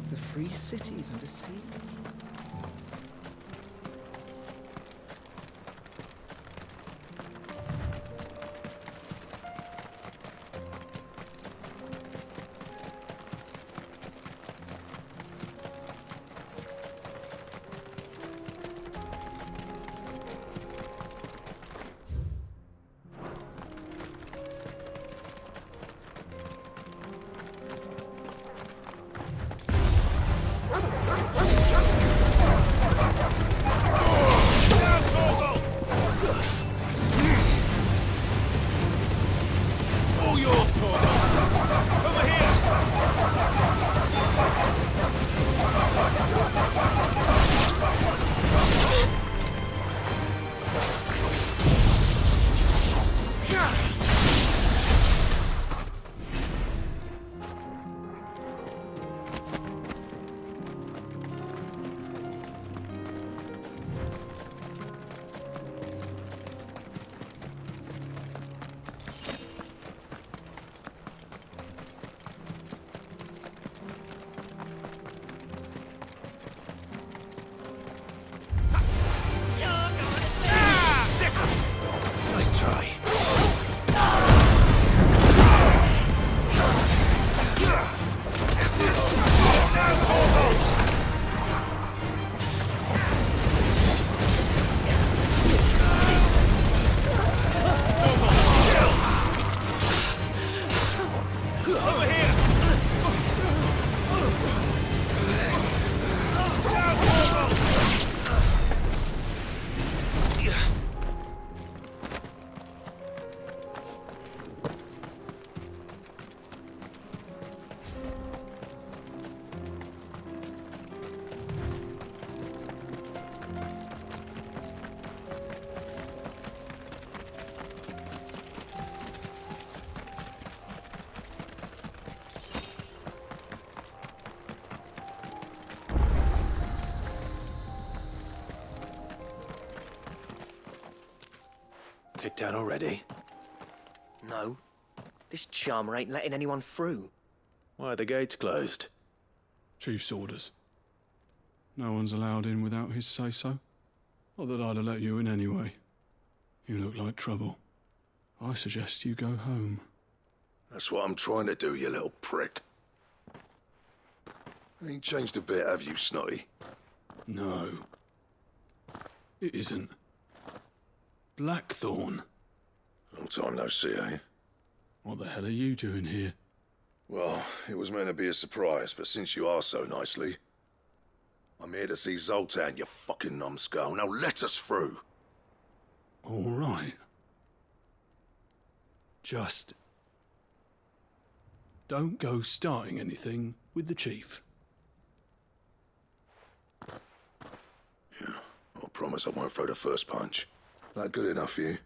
The free cities under siege. Nice try. Kicked out already? No. This charmer ain't letting anyone through. Why are the gates closed? Chief's orders. No one's allowed in without his say-so. Not that I'd have let you in anyway. You look like trouble. I suggest you go home. That's what I'm trying to do, you little prick. Ain't changed a bit, have you, Snotty? No. It isn't. Blackthorn. Long time no see, eh? What the hell are you doing here? Well, it was meant to be a surprise, but since you asked so nicely, I'm here to see Zoltan, you fucking numbskull. Now let us through. All right. Just don't go starting anything with the chief. Yeah, I promise I won't throw the first punch. That good enough for you?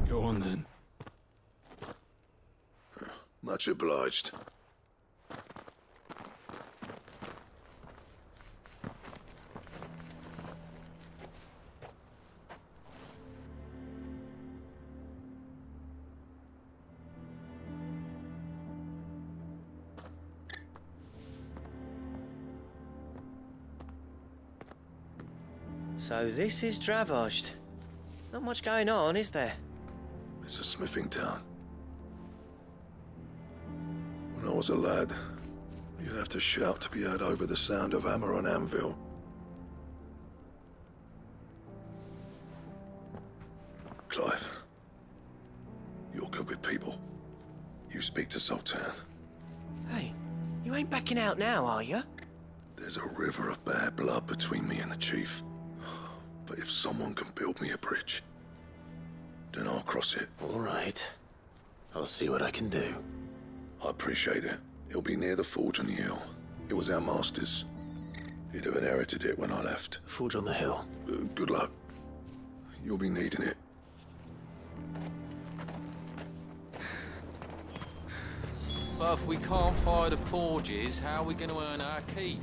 Go on then. Much obliged. So this is Dravosht. Not much going on, is there? It's a smithing town. When I was a lad, you'd have to shout to be heard over the sound of hammer on anvil. Clive, you're good with people. You speak to Zoltan. Hey, you ain't backing out now, are you? There's a river of bad blood between me and the chief. But if someone can build me a bridge, then I'll cross it. All right. I'll see what I can do. I appreciate it. It'll be near the forge on the hill. It was our master's. He'd have inherited it when I left. Forge on the hill. Good luck. You'll be needing it. But if we can't fire the forges, how are we going to earn our keep?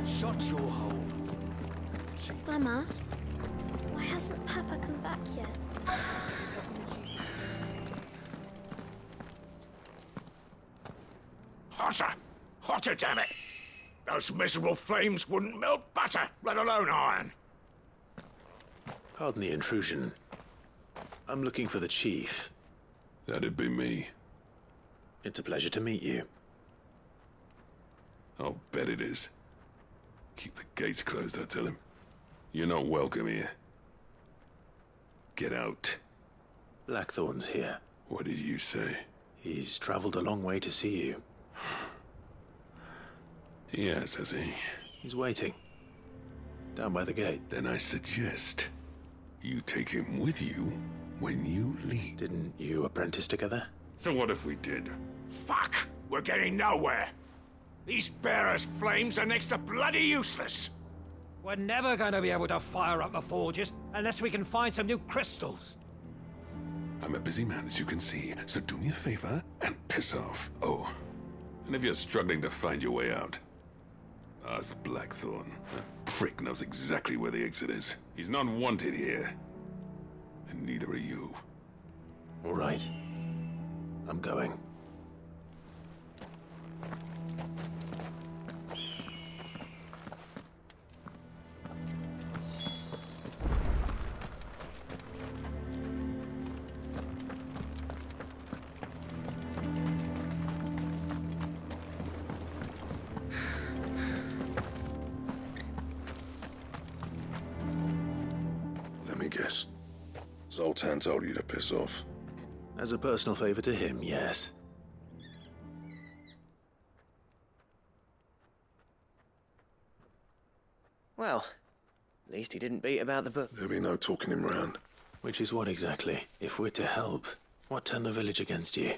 Shut your hole. Mama, why hasn't Papa come back yet? Hotter! Hotter, damn it! Those miserable flames wouldn't melt butter, let alone iron. Pardon the intrusion. I'm looking for the chief. That'd be me. It's a pleasure to meet you. I'll bet it is. Keep the gates closed, I tell him. You're not welcome here. Get out. Blackthorn's here. What did you say? He's traveled a long way to see you. Yes, has he? He's waiting. Down by the gate. Then I suggest you take him with you when you leave. Didn't you apprentice together? So what if we did? Fuck! We're getting nowhere. These bearers' flames are next to bloody useless. We're never going to be able to fire up the forges unless we can find some new crystals. I'm a busy man, as you can see, so do me a favor and piss off. Oh, and if you're struggling to find your way out, ask Blackthorn. That prick knows exactly where the exit is. He's not wanted here. And neither are you. All right. I'm going. Let me guess. Zoltan told you to piss off. As a personal favor to him, yes. Well, at least he didn't beat about the book. There'll be no talking him round. Which is what exactly? If we're to help, what turned the village against you?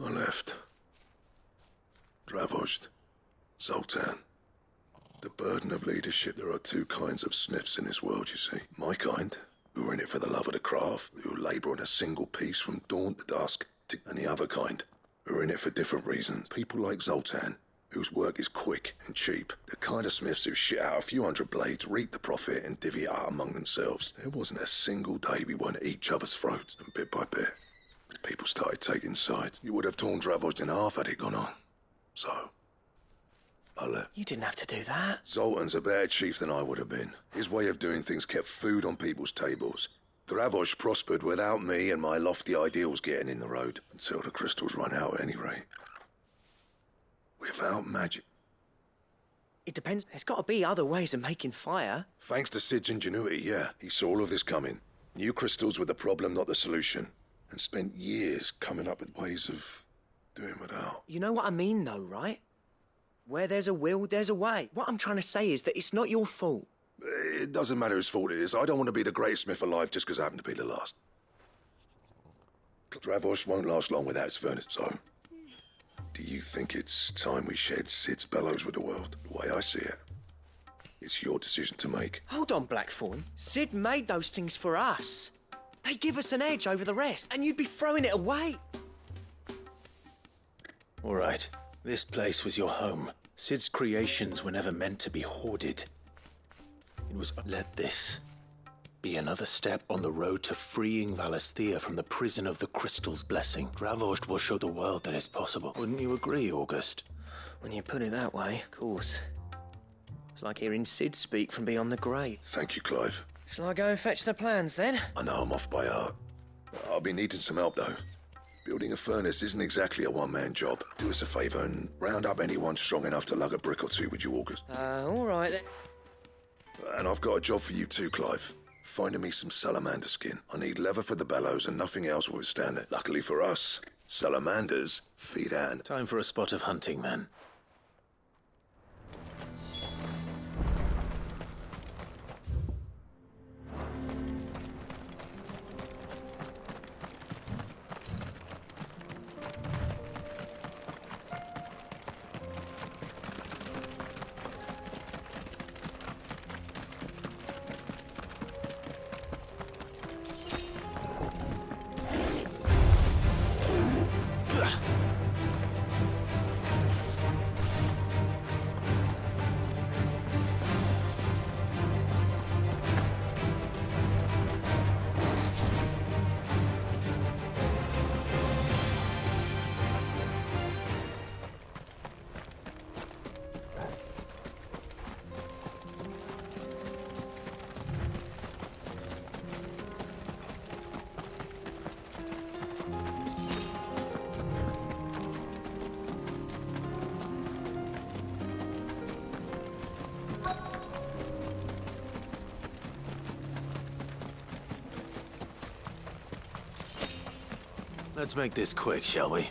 I left. Dravozd. Zoltan. The burden of leadership. There are two kinds of smiths in this world, you see. My kind, who are in it for the love of the craft, who labour on a single piece from dawn to dusk, and the other kind, who are in it for different reasons. People like Zoltan, whose work is quick and cheap. The kind of smiths who shit out a few hundred blades, reap the profit, and divvy it out among themselves. There wasn't a single day we weren't at each other's throats, and bit by bit, people started taking sides. You would have torn Dravozd in half had it gone on. So, I left. You didn't have to do that. Zoltan's a better chief than I would have been. His way of doing things kept food on people's tables. Dravozd prospered without me and my lofty ideals getting in the road. Until the crystals run out at any rate. Without magic. It depends. There's got to be other ways of making fire. Thanks to Sid's ingenuity, yeah. He saw all of this coming. Knew crystals were the problem, not the solution. And spent years coming up with ways of doing without. You know what I mean, though, right? Where there's a will, there's a way. What I'm trying to say is that it's not your fault. It doesn't matter whose fault it is. I don't want to be the greatest smith alive just because I happen to be the last. Dravozd won't last long without its furnace, so... Do you think it's time we shared Sid's bellows with the world? The way I see it. It's your decision to make. Hold on, Blackthorn. Sid made those things for us. They give us an edge over the rest, and you'd be throwing it away. All right. This place was your home. Sid's creations were never meant to be hoarded. It was... Let this be another step on the road to freeing Valisthea from the prison of the Crystal's blessing. Dravozd will show the world that it's possible. Wouldn't you agree, August? When you put it that way, of course. It's like hearing Sid speak from beyond the grave. Thank you, Clive. Shall I go and fetch the plans, then? I know I'm off by heart. I'll be needing some help, though. Building a furnace isn't exactly a one-man job. Do us a favour and round up anyone strong enough to lug a brick or two, would you, August? All right, then. And I've got a job for you too, Clive. Finding me some salamander skin. I need leather for the bellows and nothing else will withstand it. Luckily for us, salamanders feed out. Time for a spot of hunting, then. Let's make this quick, shall we?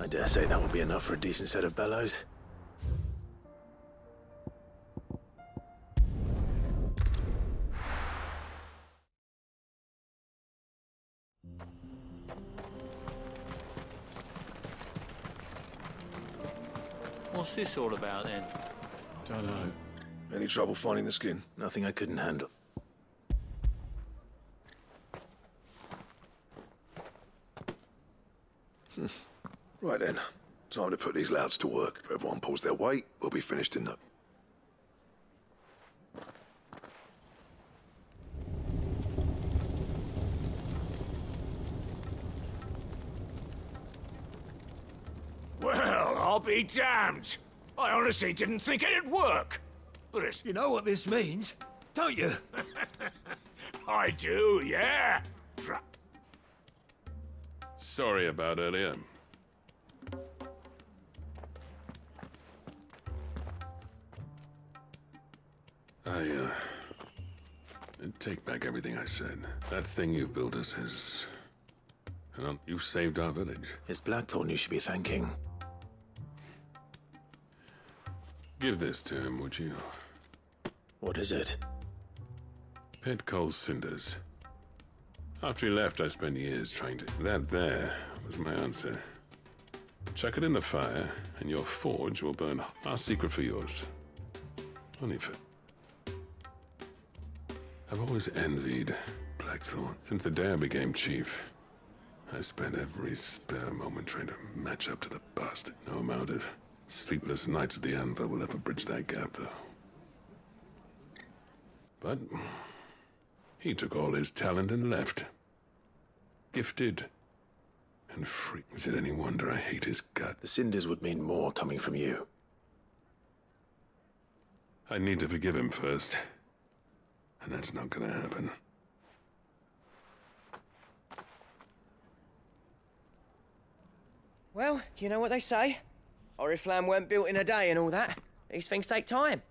I dare say that will be enough for a decent set of bellows. What's this all about then? Don't know. Any trouble finding the skin? Nothing I couldn't handle. Right then. Time to put these louds to work. If everyone pulls their weight, we'll be finished in no... Well, I'll be damned. I honestly didn't think it'd work. But it's... You know what this means, don't you? I do, yeah. Sorry about earlier. I take back everything I said. That thing you built us is... Well, you saved our village. It's Blackthorn you should be thanking. Give this to him, would you? What is it? Pit coal cinders. After he left, I spent years trying to... That there was my answer. Chuck it in the fire, and your forge will burn. Our secret for yours. Only for... I've always envied Blackthorn. Since the day I became chief, I spent every spare moment trying to match up to the bastard. No amount of sleepless nights at the anvil will ever bridge that gap, though. But he took all his talent and left. Gifted and free. Is it any wonder I hate his gut? The cinders would mean more coming from you. I need to forgive him first. And that's not gonna happen. Well, you know what they say. Oriflamme weren't built in a day and all that. These things take time.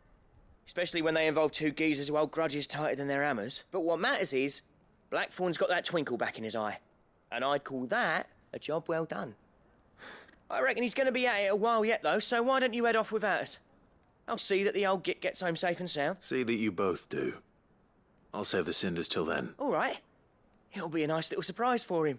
Especially when they involve two geezers who hold grudges tighter than their hammers. But what matters is, Blackthorn's got that twinkle back in his eye. And I'd call that a job well done. I reckon he's going to be at it a while yet, though, so why don't you head off without us? I'll see that the old git gets home safe and sound. See that you both do. I'll save the cinders till then. All right. It'll be a nice little surprise for him.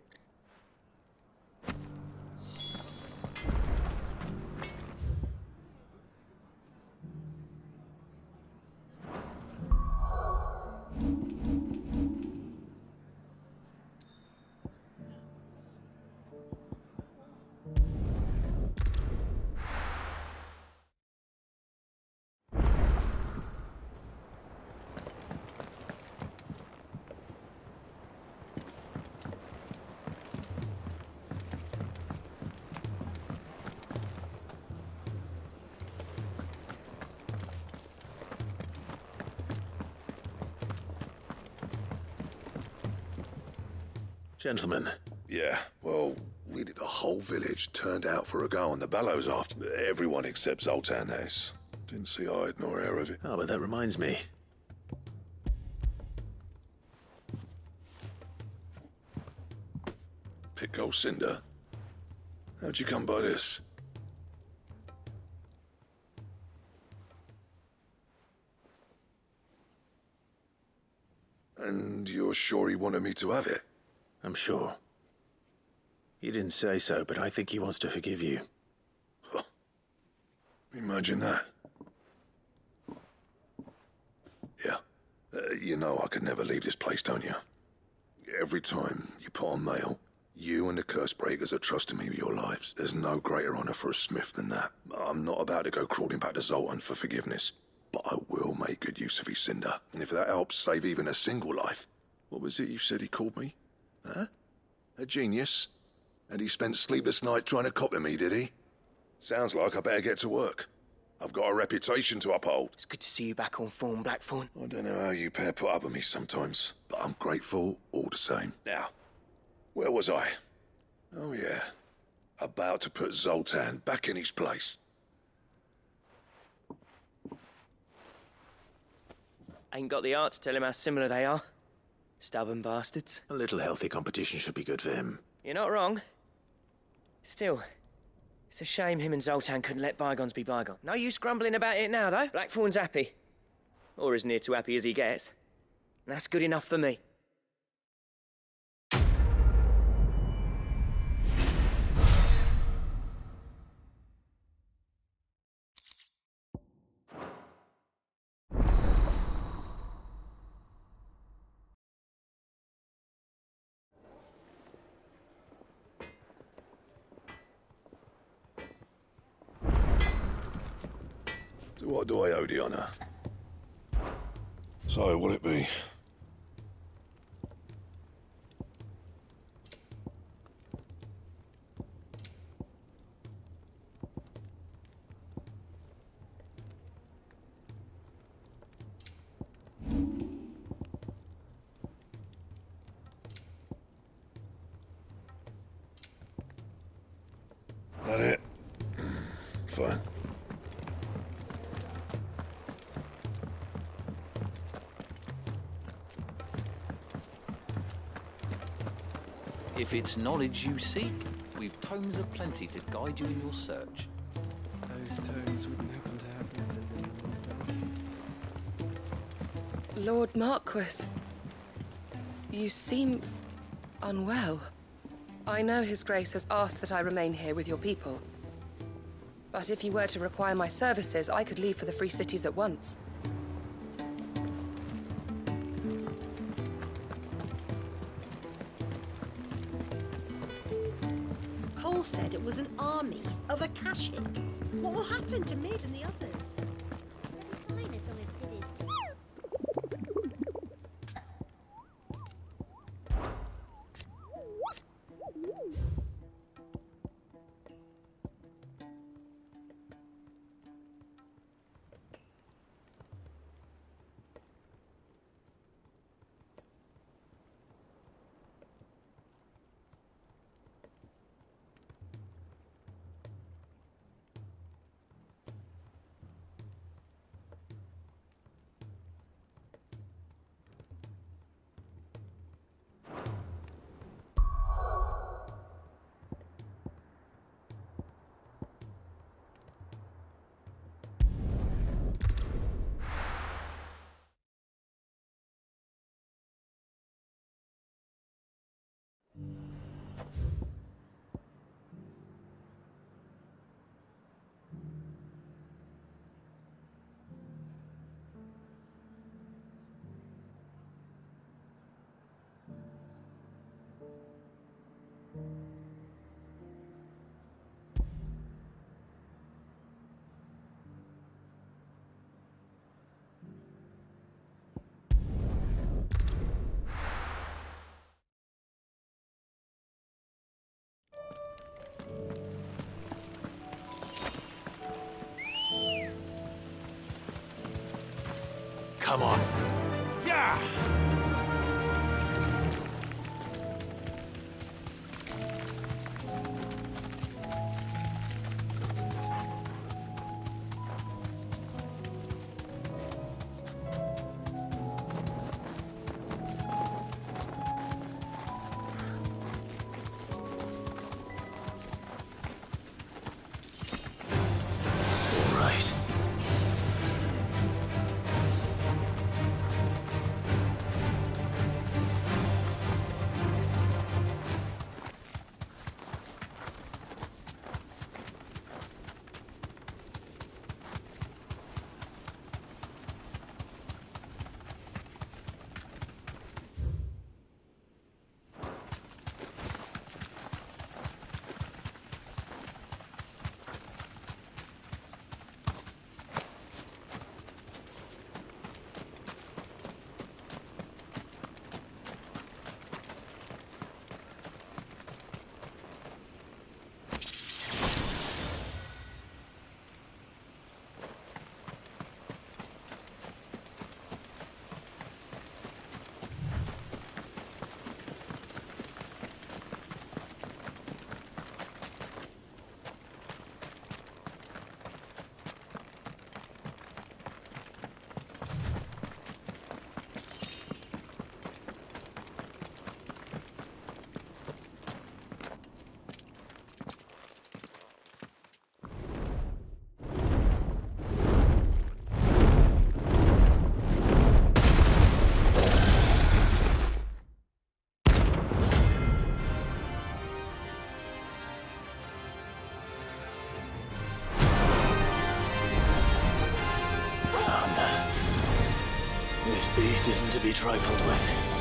Gentlemen. Yeah, well, the whole village turned out for a go on the bellows after. Everyone except Zoltan has. Didn't see hide nor hair of it. Oh, but that reminds me. Pick old Cinder. How'd you come by this? And you're sure he wanted me to have it? I'm sure. He didn't say so, but I think he wants to forgive you. Huh. Imagine that. Yeah. You know I could never leave this place, don't you? Every time you put on mail, you and the curse breakers are trusting me with your lives. There's no greater honor for a smith than that. I'm not about to go crawling back to Zoltan for forgiveness, but I will make good use of his Cinder. And if that helps save even a single life... What was it you said he called me? Huh? A genius? And he spent sleepless nights trying to copy me, did he? Sounds like I better get to work. I've got a reputation to uphold. It's good to see you back on form, Blackthorn. I don't know how you pair put up with me sometimes, but I'm grateful all the same. Now, where was I? Oh yeah, about to put Zoltan back in his place. Ain't got the art to tell him how similar they are. Stubborn bastards. A little healthy competition should be good for him. You're not wrong. Still, it's a shame him and Zoltan couldn't let bygones be bygones. No use grumbling about it now, though. Blackthorn's happy. Or as near to happy as he gets. And that's good enough for me. What do I owe the honor? So, what'll it be? That it? Fine. If it's knowledge you seek, we've tomes aplenty to guide you in your search. Those tomes wouldn't happen to have... Lord Marquis, you seem unwell. I know His Grace has asked that I remain here with your people. But if you were to require my services, I could leave for the Free Cities at once. Cole said it was an army of Akashic. What will happen to Mid and the others? They'll be fine as long as Sid is... Come on. Yeah! This beast isn't to be trifled with.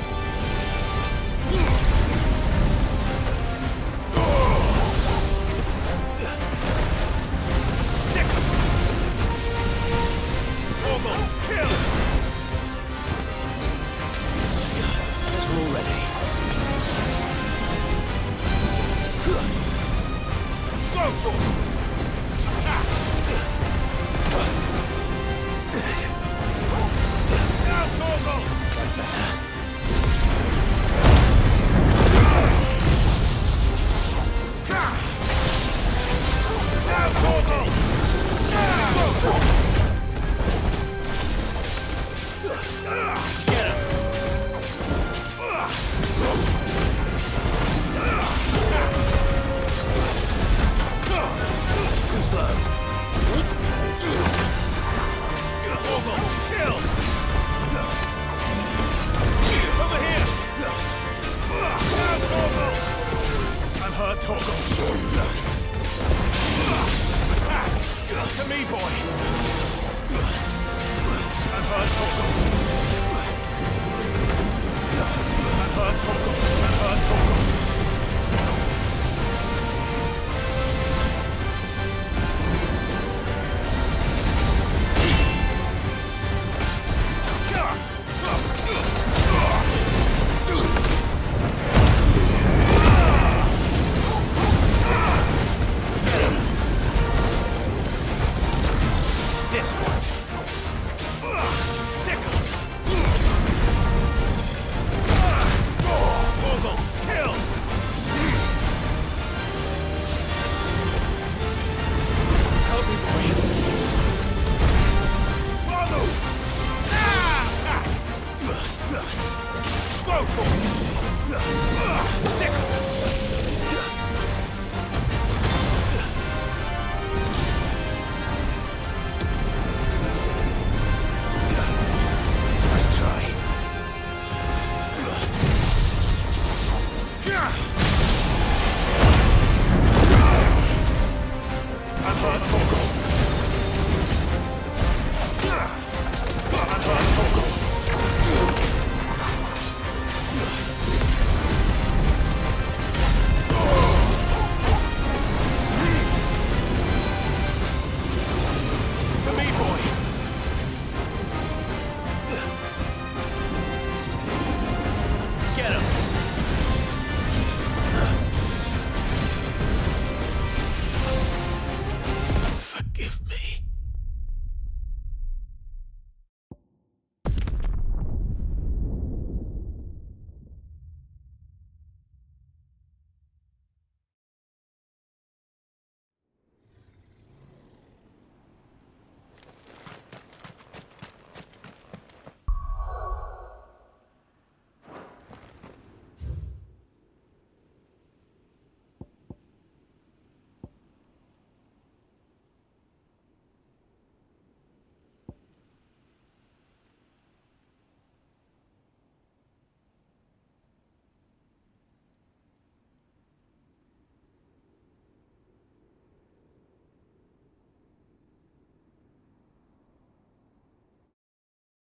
This one.